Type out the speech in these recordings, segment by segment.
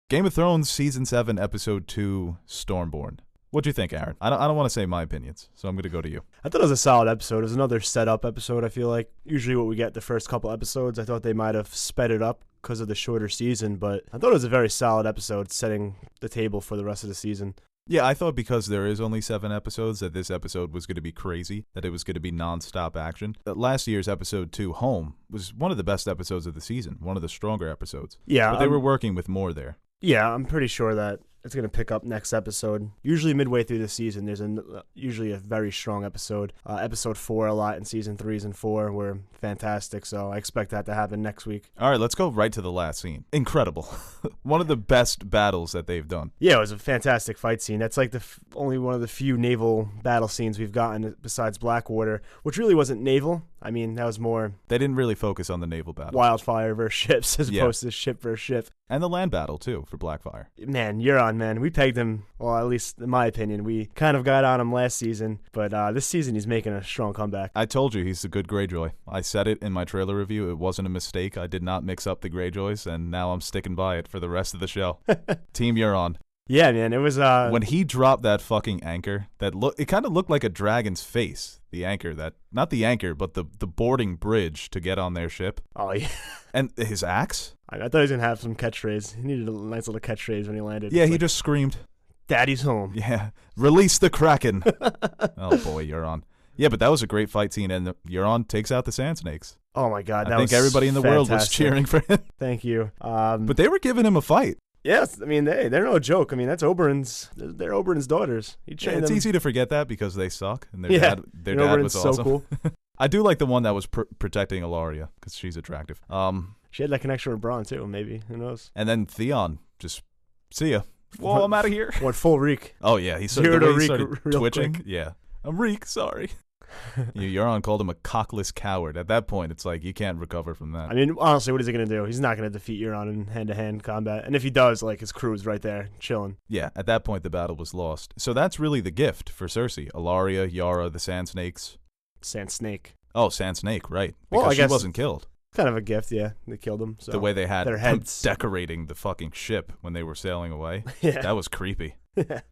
Game of Thrones Season 7, Episode 2, Stormborn. What'd you think, Aaron? I don't want to say my opinions, so I'm going to go to you. I thought it was a solid episode. It was another setup episode, I feel like. Usually what we get the first couple episodes, I thought they might have sped it up because of the shorter season, but I thought it was a very solid episode setting the table for the rest of the season. Yeah, I thought because there is only 7 episodes that this episode was going to be crazy, that it was going to be non-stop action. That last year's Episode 2, Home, was one of the best episodes of the season, one of the stronger episodes. Yeah. But they were working with more there. Yeah, I'm pretty sure that it's going to pick up next episode. Usually midway through the season, there's usually a very strong episode. Episode 4 a lot in Season 3s and 4 were fantastic, so I expect that to happen next week. All right, let's go right to the last scene. Incredible. One of the best battles that they've done. Yeah, it was a fantastic fight scene. That's like only one of the few naval battle scenes we've gotten besides Blackwater, which really wasn't naval. I mean, that was more... They didn't really focus on the naval battle. Wildfire versus ships as opposed to ship versus ship. And the land battle, too, for Blackfire. Man, Euron, man. We pegged him, well, at least in my opinion. We kind of got on him last season, but this season he's making a strong comeback. I told you he's a good Greyjoy. I said it in my trailer review. It wasn't a mistake. I did not mix up the Greyjoys, and now I'm sticking by it for the rest of the show. Team Euron. Yeah, man, it was... when he dropped that fucking anchor, it kind of looked like a dragon's face, the anchor, not the anchor, but the boarding bridge to get on their ship. Oh, yeah. And his axe? I thought he was going to have some catchphrase. He needed a nice little catchphrase when he landed. Yeah, he just screamed. Daddy's home. Yeah, release the Kraken. Oh, boy, Euron. Yeah, but that was a great fight scene, and Euron takes out the Sand Snakes. Oh, my God, I think everybody in the world was cheering for him. Thank you. But they were giving him a fight. Yes, I mean, they're no joke. I mean, that's Oberyn's. They're Oberyn's daughters. It's easy to forget that because they suck, and their dad was awesome. So cool. I do like the one that was protecting Ilaria because she's attractive. She had that connection with Bronn too. Maybe, who knows? And then Theon just see ya. Whoa, I'm out of here. What full reek? Oh yeah, he started twitching. Quick. Yeah, I'm reek. Sorry. Euron called him a cockless coward. At that point, it's like you can't recover from that. I mean, honestly, what is he going to do? He's not going to defeat Euron in hand-to-hand combat. And if he does, like, his crew is right there, chilling. Yeah, at that point, the battle was lost. So that's really the gift for Cersei. Ilaria, Yara, the Sand Snakes. Sand Snake. Oh, Sand Snake, right. Because well, I guess she wasn't killed. Kind of a gift, yeah. They killed him. So. The way they had their heads decorating the fucking ship when they were sailing away. Yeah. That was creepy.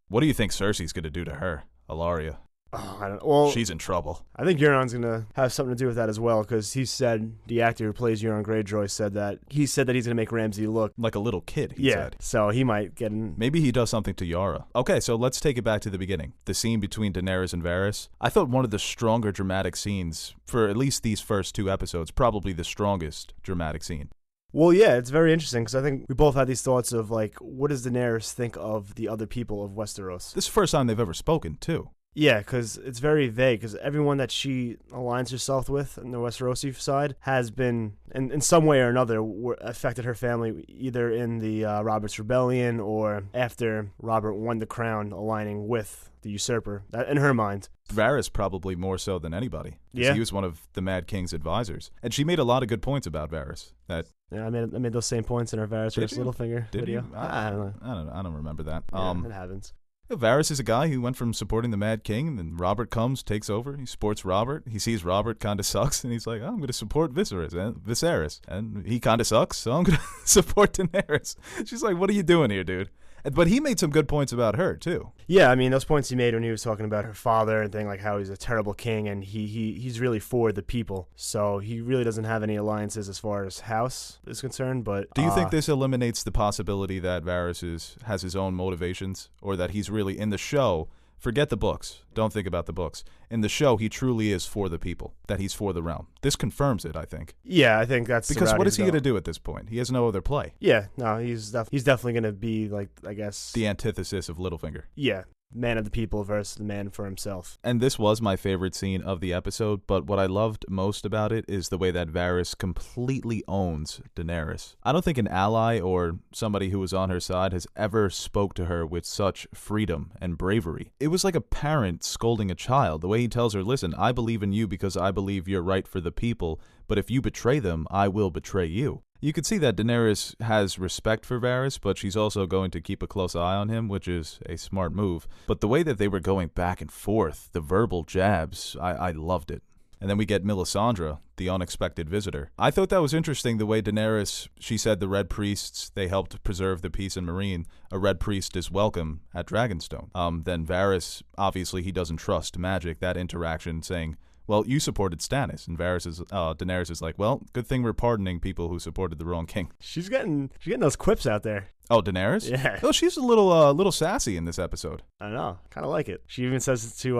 What do you think Cersei's going to do to her, Ilaria? Oh, I don't know. Well, she's in trouble. I think Euron's going to have something to do with that as well because he said, the actor who plays Euron Greyjoy said that he's going to make Ramsay look like a little kid, he said. So he might get in. Maybe he does something to Yara. Okay, so let's take it back to the beginning. The scene between Daenerys and Varys. I thought one of the stronger dramatic scenes for at least these first 2 episodes, probably the strongest dramatic scene. Well, yeah, it's very interesting because I think we both had these thoughts of like, what does Daenerys think of the other people of Westeros? This is the first time they've ever spoken, too. Yeah, because it's very vague, because everyone that she aligns herself with on the Westerosi side has been, in some way or another, affected her family, either in the Robert's Rebellion or after Robert won the crown, aligning with the usurper, in her mind. Varys probably more so than anybody. Yeah. He was one of the Mad King's advisors. And she made a lot of good points about Varys. Yeah, I made those same points in our Varys versus Littlefinger video. You? I don't know. I don't remember that. Yeah, it happens. Varys is a guy who went from supporting the Mad King, and then Robert comes, takes over. He supports Robert. He sees Robert kind of sucks, and he's like, I'm going to support Viserys. And he kind of sucks, so I'm going to support Daenerys. She's like, what are you doing here, dude? But he made some good points about her, too. Yeah, I mean, those points he made when he was talking about her father and thing, like how he's a terrible king, and he's really for the people. So he really doesn't have any alliances as far as house is concerned. But do you think this eliminates the possibility that Varys has his own motivations, or that he's really in the show? Forget the books. Don't think about the books. In the show, he truly is for the people, that he's for the realm. This confirms it, I think. Yeah, I think that's because what is he going to do at this point? He has no other play. Yeah, no, he's definitely going to be, like, I guess... the antithesis of Littlefinger. Yeah. Man of the people versus the man for himself. And this was my favorite scene of the episode, but what I loved most about it is the way that Varys completely owns Daenerys. I don't think an ally or somebody who was on her side has ever spoke to her with such freedom and bravery. It was like a parent scolding a child. The way he tells her, listen, I believe in you because I believe you're right for the people, but if you betray them, I will betray you. You could see that Daenerys has respect for Varys, but she's also going to keep a close eye on him, which is a smart move. But the way that they were going back and forth, the verbal jabs, I loved it. And then we get Melisandre, the unexpected visitor. I thought that was interesting, the way Daenerys, she said the Red Priests, they helped preserve the peace in Meereen. A Red Priest is welcome at Dragonstone. Then Varys, obviously he doesn't trust magic. That interaction saying, well, you supported Stannis. And Daenerys is like, well, good thing we're pardoning people who supported the wrong king. She's getting those quips out there. Oh, Daenerys? Yeah. Oh, she's a little sassy in this episode. I know. Kind of like it. She even says it to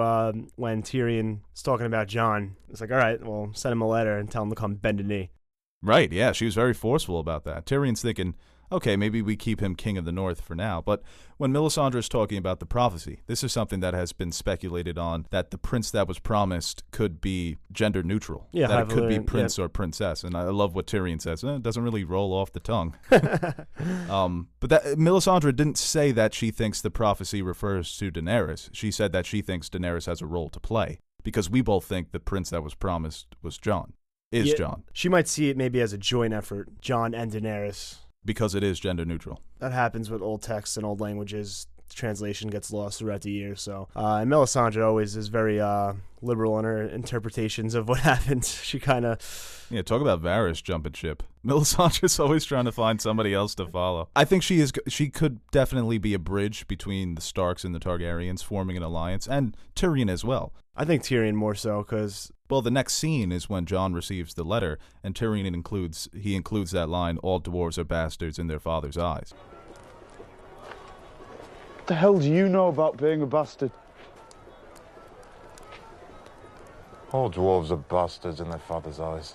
when Tyrion is talking about Jon. It's like, all right, well, send him a letter and tell him to come bend a knee. Right, yeah, she was very forceful about that. Tyrion's thinking, okay, maybe we keep him king of the north for now. But when Melisandre is talking about the prophecy, this is something that has been speculated on, that the prince that was promised could be gender neutral. Yeah, that it could be prince or princess. And I love what Tyrion says. It doesn't really roll off the tongue. But that Melisandre didn't say that she thinks the prophecy refers to Daenerys. She said that she thinks Daenerys has a role to play, because we both think the prince that was promised was Jon. Jon. She might see it maybe as a joint effort, Jon and Daenerys. Because it is gender neutral. That happens with old texts and old languages. Translation gets lost throughout the years. So, and Melisandre always is very liberal in her interpretations of what happens. She kind of... Yeah, talk about Varys jumping ship. Melisandre's always trying to find somebody else to follow. I think she could definitely be a bridge between the Starks and the Targaryens, forming an alliance, and Tyrion as well. I think Tyrion more so, because... Well, the next scene is when Jon receives the letter, and Tyrion includes that line, all dwarves are bastards in their father's eyes. What the hell do you know about being a bastard? All dwarves are bastards in their father's eyes.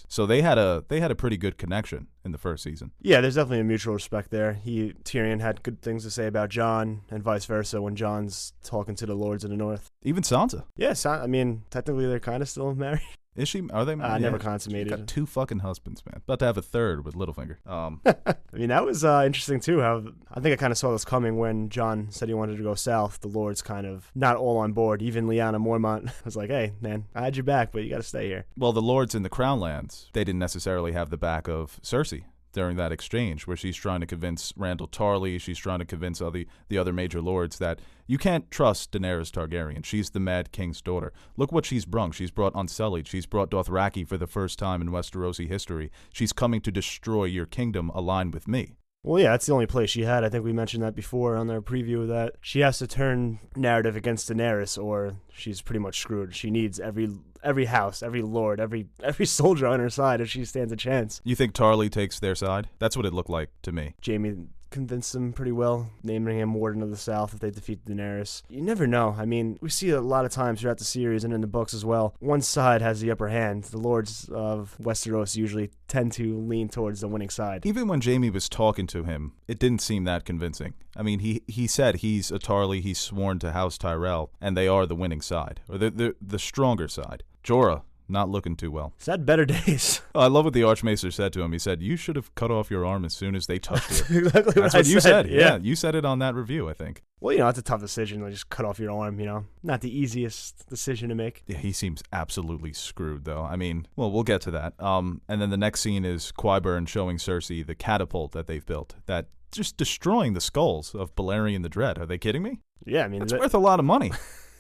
So they had a pretty good connection in the first season. Yeah, there's definitely a mutual respect there. Tyrion had good things to say about Jon, and vice versa when Jon's talking to the lords of the north. Even Sansa. Yeah, I mean, technically they're kind of still married. Is she? Are they? Never consummated. Got 2 fucking husbands, man. About to have a third with Littlefinger. I mean, that was interesting too. How I think I kind of saw this coming when Jon said he wanted to go south. The lords kind of not all on board. Even Lyanna Mormont was like, "Hey, man, I had your back, but you got to stay here." Well, the lords in the Crown Lands, they didn't necessarily have the back of Cersei during that exchange where she's trying to convince Randall Tarley, she's trying to convince the other major lords that you can't trust Daenerys Targaryen. She's the Mad King's daughter. Look what she's brung. She's brought Unsullied. She's brought Dothraki for the first time in Westerosi history. She's coming to destroy your kingdom aligned with me. Well, yeah, that's the only play she had. I think we mentioned that before on their preview, that she has to turn narrative against Daenerys or she's pretty much screwed. She needs every house, every lord, every soldier on her side if she stands a chance. You think Tarley takes their side? That's what it looked like to me. Jaime convinced them pretty well, naming him Warden of the South if they defeat Daenerys. You never know. I mean, we see a lot of times throughout the series and in the books as well, one side has the upper hand. The lords of Westeros usually tend to lean towards the winning side. Even when Jaime was talking to him, it didn't seem that convincing. I mean, he said he's a Tarley, he's sworn to House Tyrell, and they are the winning side, or the stronger side. Jorah, not looking too well. He's had better days. Oh, I love what the Archmaester said to him. He said, you should have cut off your arm as soon as they touched you. Exactly That's what you said. Yeah, you said it on that review, I think. Well, that's a tough decision. Like, just cut off your arm, Not the easiest decision to make. Yeah, he seems absolutely screwed, though. I mean, well, we'll get to that. And then the next scene is Qyburn showing Cersei the catapult that they've built, that just destroying the skulls of Balerion the Dread. Are they kidding me? Yeah, I mean... It's worth a lot of money.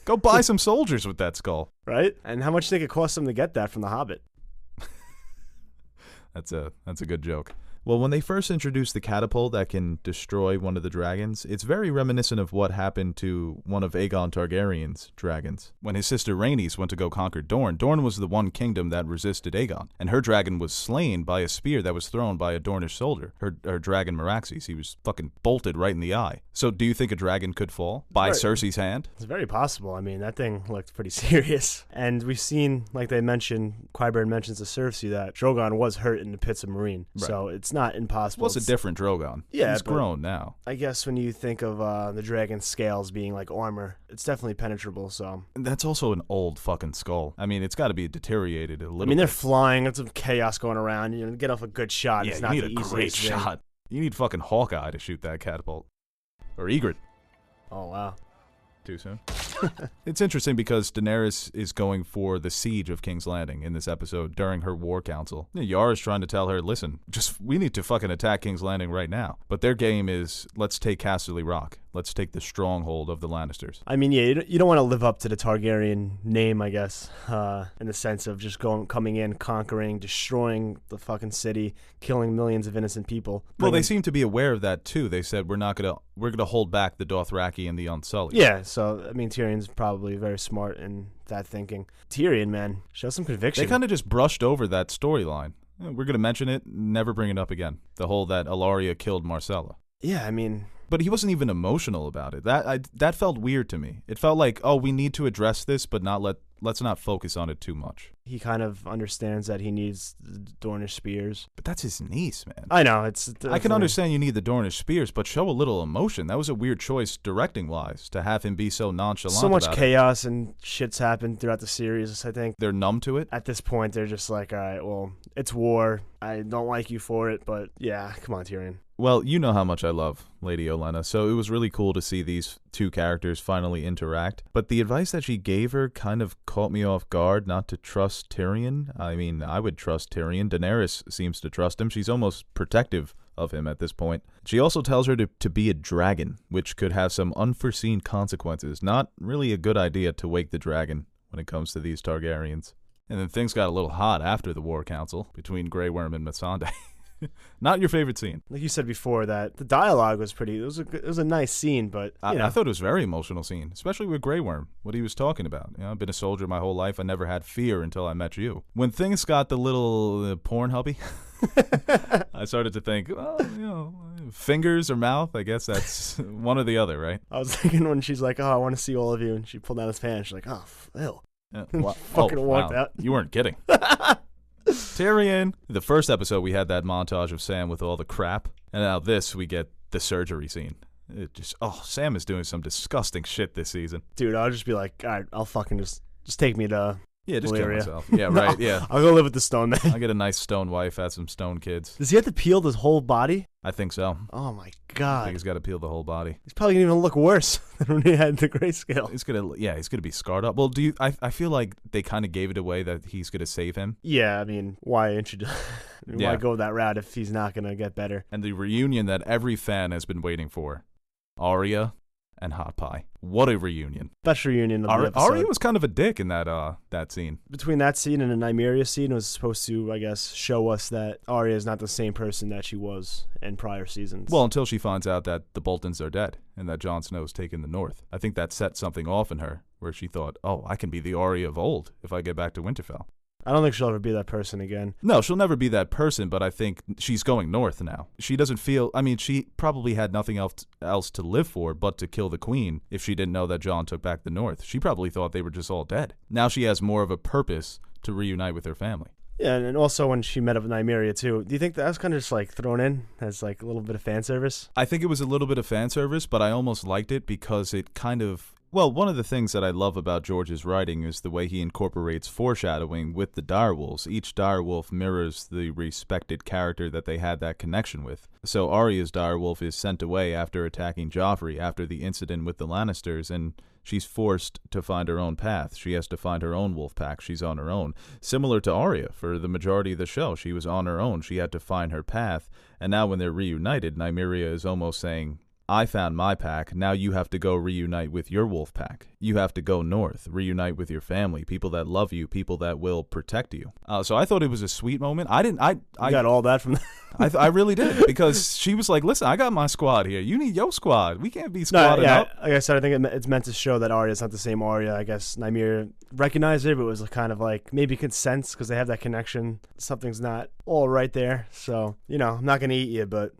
Go buy some soldiers with that skull. Right? And how much do you think it cost them to get that from The Hobbit? That's a good joke. Well, when they first introduced the catapult that can destroy one of the dragons, it's very reminiscent of what happened to one of Aegon Targaryen's dragons. When his sister Rhaenys went to go conquer Dorne, Dorne was the one kingdom that resisted Aegon, and her dragon was slain by a spear that was thrown by a Dornish soldier. Her dragon Meraxes, he was fucking bolted right in the eye. So do you think a dragon could fall by Cersei's hand? It's very possible. I mean, that thing looked pretty serious. And we've seen, like they mentioned, Qyburn mentions to Cersei that Drogon was hurt in the pits of Meereen. Right. So it's not impossible. Well, it's a different Drogon. Yeah, he's grown now. I guess when you think of the dragon's scales being like armor, it's definitely penetrable. So that's also an old fucking skull. I mean, it's got to be deteriorated a little. I mean, they're flying. There's some chaos going around. Get off a good shot. Yeah, it's not you need the a great shot. You need fucking Hawkeye to shoot that catapult, or Ygritte. Oh wow. Too soon. It's interesting because Daenerys is going for the siege of King's Landing in this episode during her war council. Yara's trying to tell her, listen, we need to fucking attack King's Landing right now. But their game is, let's take Casterly Rock. Let's take the stronghold of the Lannisters. I mean, yeah, you don't want to live up to the Targaryen name, I guess, in the sense of just coming in, conquering, destroying the fucking city, killing millions of innocent people. Well, they seem to be aware of that too. They said we're gonna hold back the Dothraki and the Unsullied. Yeah, so I mean, Tyrion's probably very smart in that thinking. Tyrion, man, show some conviction. They kind of just brushed over that storyline. We're gonna mention it, never bring it up again. The whole that Ilaria killed Marcella. Yeah, I mean, but he wasn't even emotional about it. That felt weird to me. It felt like, oh, we need to address this, but let's not focus on it too much. He kind of understands that he needs the Dornish spears. But that's his niece, man. I know. I can understand you need the Dornish spears, but show a little emotion. That was a weird choice directing-wise, to have him be so nonchalant so much about chaos and shit's happened throughout the series, I think. They're numb to it? At this point, they're just like, all right, well, it's war. I don't like you for it, but yeah, come on, Tyrion. Well, you know how much I love Lady Olenna, so it was really cool to see these two characters finally interact. But the advice that she gave her kind of caught me off guard not to trust Tyrion. I mean, I would trust Tyrion. Daenerys seems to trust him. She's almost protective of him at this point. She also tells her to be a dragon, which could have some unforeseen consequences. Not really a good idea to wake the dragon when it comes to these Targaryens. And then things got a little hot after the War Council between Grey Worm and Missandei. Not your favorite scene. Like you said before, that the dialogue was pretty. It was a nice scene, but I thought it was a very emotional scene, especially with Grey Worm, what he was talking about. I've been a soldier my whole life. I never had fear until I met you. When things got the little porn hubby, I started to think, fingers or mouth. I guess that's one or the other, right? I was thinking when she's like, "Oh, I want to see all of you," and she pulled down his pants. She's like, "Oh, ew." Fucking walked out. You weren't kidding. Tyrion. The first episode, we had that montage of Sam with all the crap. And now this, we get the surgery scene. It just, Sam is doing some disgusting shit this season. Dude, I'll just be like, all right, I'll fucking just take me to just Valyria. kill myself. Yeah, right, yeah. I'll go live with the stone man. I'll get a nice stone wife, have some stone kids. Does he have to peel his whole body? I think so. Oh my I god. think he's got to peel the whole body. He's probably going to even look worse than when he had the grayscale. He's gonna be scarred up. Well, I feel like they kind of gave it away that he's gonna save him. Yeah, I mean, why introduce? Why go that route if he's not gonna get better? And the reunion that every fan has been waiting for, Arya and Hot Pie. What a reunion! Best reunion of the episode. Arya was kind of a dick in that scene. Between that scene and the Nymeria scene, it was supposed to, I guess, show us that Arya is not the same person that she was in prior seasons. Well, until she finds out that the Boltons are dead and that Jon Snow's taken the North. I think that set something off in her, where she thought, oh, I can be the Arya of old if I get back to Winterfell. I don't think she'll ever be that person again. No, she'll never be that person, but I think she's going north now. She doesn't feel... I mean, she probably had nothing else to live for but to kill the queen if she didn't know that Jon took back the north. She probably thought they were just all dead. Now she has more of a purpose to reunite with her family. Yeah, and also when she met up with Nymeria, too. Do you think that was kind of just, like, thrown in as, like, a little bit of fan service? I think it was a little bit of fan service, but I almost liked it because it kind of... Well, one of the things that I love about George's writing is the way he incorporates foreshadowing with the direwolves. Each direwolf mirrors the respected character that they had that connection with. So Arya's direwolf is sent away after attacking Joffrey after the incident with the Lannisters, and she's forced to find her own path. She has to find her own wolf pack. She's on her own. Similar to Arya for the majority of the show. She was on her own. She had to find her path. And now when they're reunited, Nymeria is almost saying, I found my pack, now you have to go reunite with your wolf pack. You have to go north, reunite with your family, people that love you, people that will protect you. So I thought it was a sweet moment. I got all that from I really did, because she was like, listen, I got my squad here. You need your squad. We can't be squadded up. Like I said, I think it's meant to show that Arya's not the same Arya. I guess Nymeria recognized her, but it was kind of like maybe consents because they have that connection. Something's not all right there. So, I'm not going to eat you, but...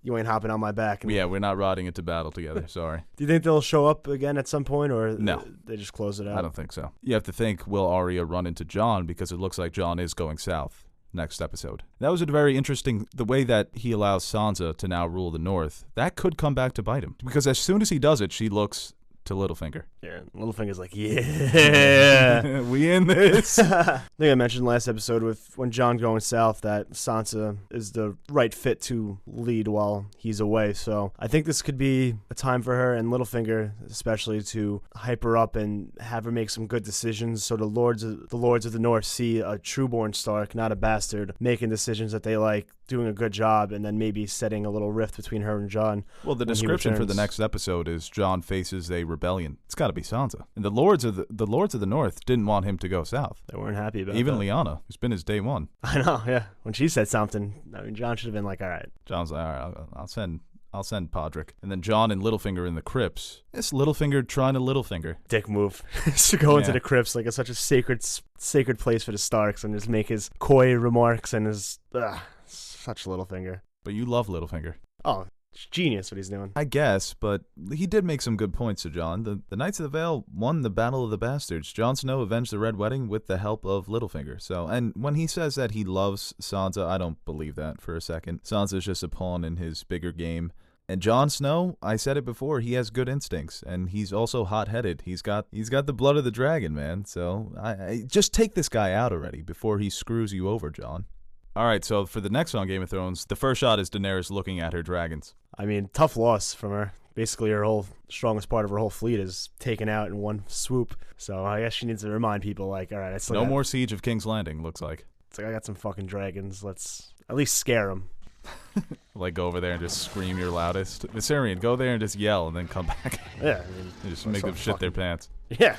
You ain't hopping on my back. Yeah, we're not riding into battle together. Sorry. Do you think they'll show up again at some point, or no? They just close it out? I don't think so. You have to think, will Arya run into Jon? Because it looks like Jon is going south next episode. That was a very interesting, the way that he allows Sansa to now rule the North. That could come back to bite him. Because as soon as he does it, she looks to Littlefinger. Yeah, Littlefinger's like, yeah. We in this. I think I mentioned last episode with when Jon going south that Sansa is the right fit to lead while he's away. So I think this could be a time for her and Littlefinger especially to hype her up and have her make some good decisions so the lords of the North see a trueborn Stark, not a bastard, making decisions that they like, doing a good job, and then maybe setting a little rift between her and Jon. Well, the when he description for the returns. next episode is Jon faces a rebellion. It's got to be Sansa. And the lords of the North didn't want him to go south. They weren't happy about Even that. Lyanna, who's been his day one. I know, yeah. When she said something, I mean, Jon should have been like, all right. Jon's like, all right, I'll send Podrick. And then Jon and Littlefinger in the crypts. It's Littlefinger trying to Littlefinger. Dick move to go into Yeah. the crypts like it's such a sacred place for the Starks and just make his coy remarks and his such Littlefinger. But you love Littlefinger. Oh, it's genius what he's doing. I guess, but he did make some good points to Jon. The Knights of the Vale won the Battle of the Bastards. Jon Snow avenged the Red Wedding with the help of Littlefinger. So, and when he says that he loves Sansa, I don't believe that for a second. Sansa's just a pawn in his bigger game. And Jon Snow, I said it before, he has good instincts, and he's also hot-headed. He's got the blood of the dragon, man. So I just take this guy out already before he screws you over, Jon. All right, so for the next on Game of Thrones, the first shot is Daenerys looking at her dragons. I mean, tough loss from her. Basically, her whole strongest part of her whole fleet is taken out in one swoop. So I guess she needs to remind people, like, all right, I still No got, more siege of King's Landing, looks like. It's like I got some fucking dragons. Let's at least scare them. Like, go over there and just scream your loudest. Viserion, go there and just yell and then come back. Yeah, I mean, And just That's make so them shit their fucking- pants. yeah.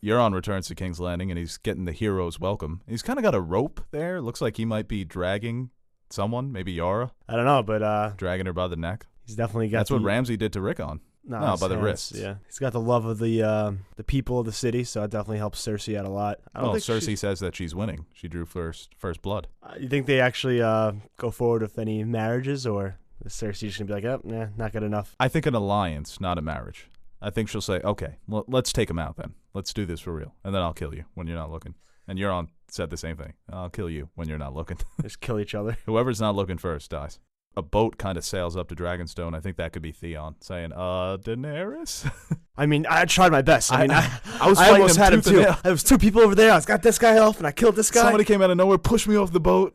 Euron returns to King's Landing and he's getting the hero's welcome. He's kind of got a rope there. Looks like he might be dragging someone, maybe Yara, I don't know, but dragging her by the neck. he's definitely got. That's what Ramsay did to Rickon. No, his by the hands, wrists. Yeah, he's got the love of the people of the city, so it definitely helps Cersei out a lot. I don't Well, think Cersei says that she's winning. She drew first blood. You think they actually go forward with any marriages, or is Cersei just gonna be like, oh, nah, not good enough? I think an alliance, not a marriage. I think she'll say, okay, well, let's take him out then. Let's do this for real. And then I'll kill you when you're not looking. And Euron said the same thing. I'll kill you when you're not looking. Just kill each other. Whoever's not looking first dies. A boat kind of sails up to Dragonstone. I think that could be Theon saying, Daenerys? I mean, I tried my best. I mean, I was I fighting almost him had him tooth and too. nail. There was two people over there. I got this guy off, and I killed this guy. Somebody came out of nowhere, pushed me off the boat.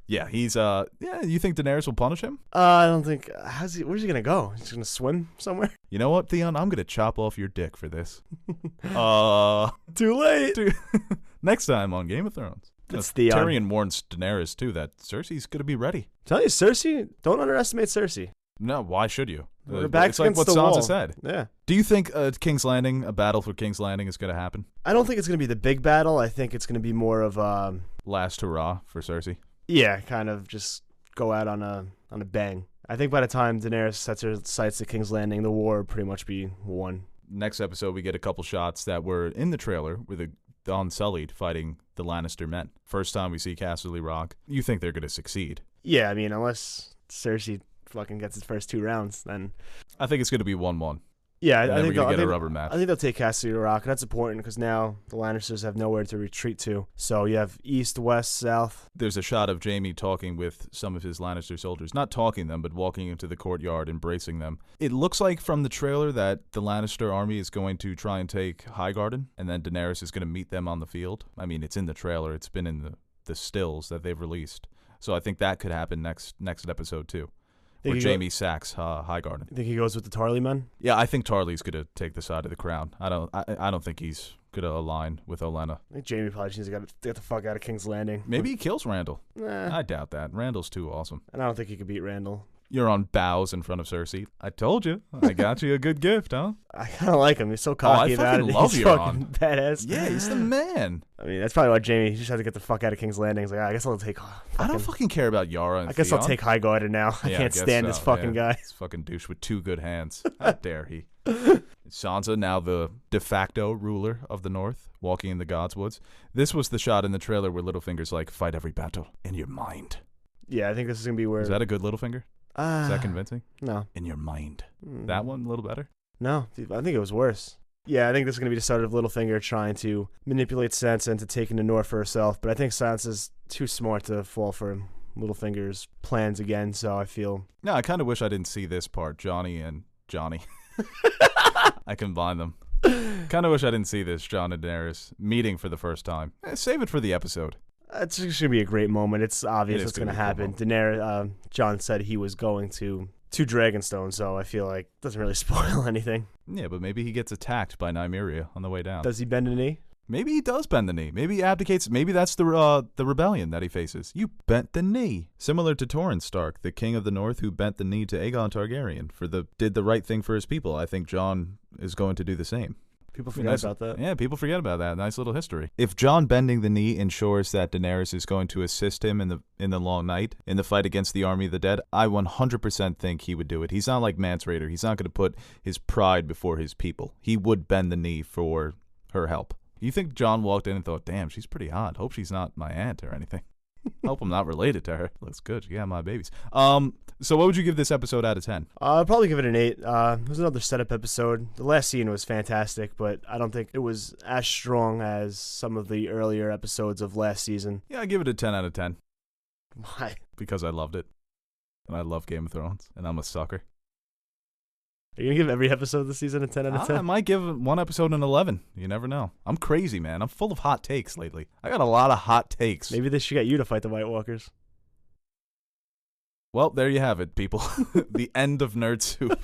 Yeah, he's, you think Daenerys will punish him? I don't think. Where's he gonna go? He's gonna swim somewhere. You know what, Theon? I'm going to chop off your dick for this. Too late. Next time on Game of Thrones. It's Theon. Tyrion warns Daenerys, too, that Cersei's going to be ready. Tell you, Cersei. Don't underestimate Cersei. No, why should you? Her back's it's like what against the Sansa wall. said. Yeah. Do you think King's Landing, a battle for King's Landing is going to happen? I don't think it's gonna be the big battle. I think it's gonna be more of Last hurrah for Cersei? yeah, kind of just go out on a bang. I think by the time Daenerys sets her sights at King's Landing, the war will pretty much be won. Next episode, we get a couple shots that were in the trailer with the Unsullied fighting the Lannister men. First time we see Casterly Rock. You think they're going to succeed? Yeah, I mean, unless Cersei fucking gets his first 2 rounds, then I think it's going to be 1-1. yeah, And I then think we're going to they'll- get a I rubber think- match. I think they'll take Casterly Rock, and that's important because now the Lannisters have nowhere to retreat to. So you have east, west, south. There's a shot of Jaime talking with some of his Lannister soldiers. Not talking them, but walking into the courtyard, embracing them. It looks like from the trailer that the Lannister army is going to try and take Highgarden, and then Daenerys is going to meet them on the field. I mean, it's in the trailer. It's been in the stills that they've released. So I think that could happen next episode, too. Where Think he Jaime sacks Highgarden. You think he goes with the Tarly men? Yeah, I think Tarly's gonna take the side of the crown. I don't think he's gonna align with Olenna. I think Jaime probably needs to get the fuck out of King's Landing. Maybe he kills Randall. Nah, I doubt that. Randall's too awesome. and I don't think he could beat Randall. You're on bows in front of Cersei. I told you. I got you a good gift, huh? I kind of like him. He's so cocky about fucking it. love He's Euron. fucking badass. Yeah, he's the man. I mean, that's probably why Jaime just had to get the fuck out of King's Landing. He's like, I guess I'll take. I don't fucking care about Yara and I guess I'll Theon. take Highgarden now. I Yeah, can't guess stand this so, fucking yeah. guy. This fucking douche with 2 good hands. How dare he? Sansa, now the de facto ruler of the North, walking in the Godswoods. This was the shot in the trailer where Littlefinger's like, fight every battle in your mind. Yeah, I think this is gonna be where. Is that a good Littlefinger? Is that convincing? No. In your mind. Mm. That one a little better? No, dude, I think it was worse. Yeah, I think this is going to be the start of Littlefinger trying to manipulate Sansa into taking the North for herself. But I think Sansa's too smart to fall for Littlefinger's plans again. So I feel. No, I kind of wish I didn't see this part. Johnny and Johnny. I combine them. Kind of wish I didn't see this, Jon and Daenerys meeting for the first time. Save it for the episode. It's just going to be a great moment. It's obvious It is what's going to gonna be a happen. cool Daenerys, Jon said he was going to Dragonstone, so I feel like it doesn't really spoil anything. Yeah, but maybe he gets attacked by Nymeria on the way down. Does he bend a knee? Maybe he does bend the knee. Maybe he abdicates. Maybe that's the rebellion that he faces. You bent the knee. Similar to Torrhen Stark, the king of the north who bent the knee to Aegon Targaryen did the right thing for his people. I think Jon is going to do the same. People forget about that. Yeah, people forget about that. Nice little history. If Jon bending the knee ensures that Daenerys is going to assist him in the long night, in the fight against the army of the dead, I 100% think he would do it. He's not like Mance Rayder. He's not going to put his pride before his people. He would bend the knee for her help. You think Jon walked in and thought, damn, she's pretty hot. Hope she's not my aunt or anything. Hope I'm not related to her. Looks good. Yeah, my babies. So what would you give this episode out of 10? I'd probably give it an 8. It was another setup episode. The last scene was fantastic, but I don't think it was as strong as some of the earlier episodes of last season. Yeah, I give it a 10 out of 10. Why? Because I loved it. And I love Game of Thrones. And I'm a sucker. Are you going to give every episode this season a 10 out of 10? I might give one episode an 11. You never know. I'm crazy, man. I'm full of hot takes lately. I got a lot of hot takes. Maybe they should get you to fight the White Walkers. Well, there you have it, people. The end of Nerd Soup.